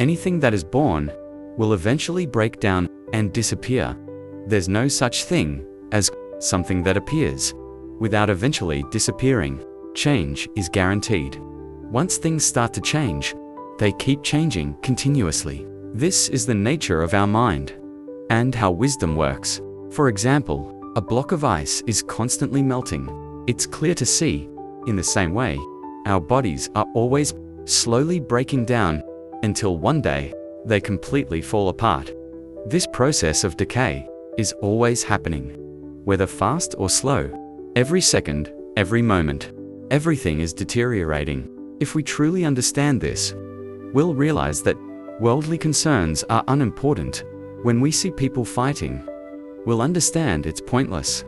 Anything that is born will eventually break down and disappear. There's no such thing as something that appears without eventually disappearing. Change is guaranteed. Once things start to change, they keep changing continuously. This is the nature of our mind and how wisdom works. For example, a block of ice is constantly melting. It's clear to see. In the same way, our bodies are always slowly breaking down until one day they completely fall apart. This process of decay is always happening, whether fast or slow. Every second, every moment, everything is deteriorating. If we truly understand this, we'll realize that worldly concerns are unimportant. When we see people fighting, we'll understand it's pointless.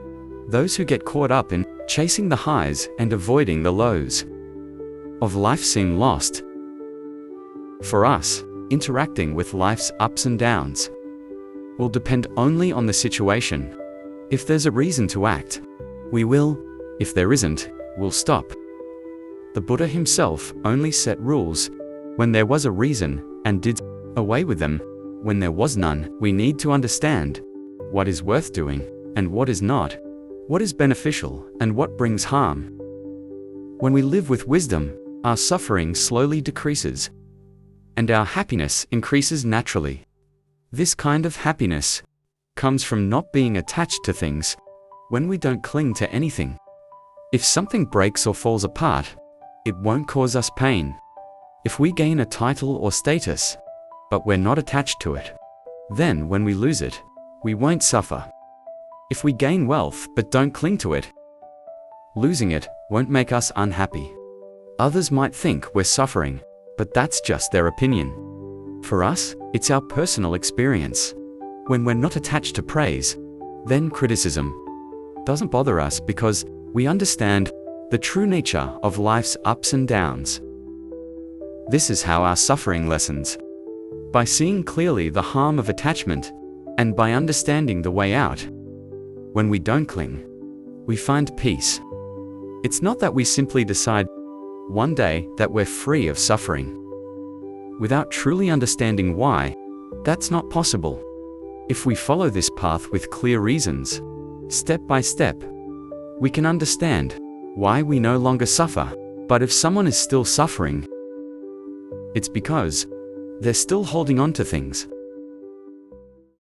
Those who get caught up in chasing the highs and avoiding the lows of life seem lost. For us, interacting with life's ups and downs will depend only on the situation. If there's a reason to act, we will. If there isn't, we'll stop. The Buddha himself only set rules when there was a reason and did away with them when there was none. We need to understand what is worth doing and what is not, what is beneficial and what brings harm. When we live with wisdom, our suffering slowly decreases and our happiness increases naturally. This kind of happiness comes from not being attached to things. When we don't cling to anything, if something breaks or falls apart, it won't cause us pain. If we gain a title or status, but we're not attached to it, then when we lose it, we won't suffer. If we gain wealth but don't cling to it, losing it won't make us unhappy. Others might think we're suffering, but that's just their opinion. For us, it's our personal experience. When we're not attached to praise, then criticism doesn't bother us because we understand the true nature of life's ups and downs. This is how our suffering lessens. By seeing clearly the harm of attachment, and by understanding the way out. When we don't cling, we find peace. It's not that we simply decide one day that we're free of suffering without truly understanding why. That's not possible. If we follow this path with clear reasons, step by step, we can understand why we no longer suffer. But if someone is still suffering, it's because they're still holding on to things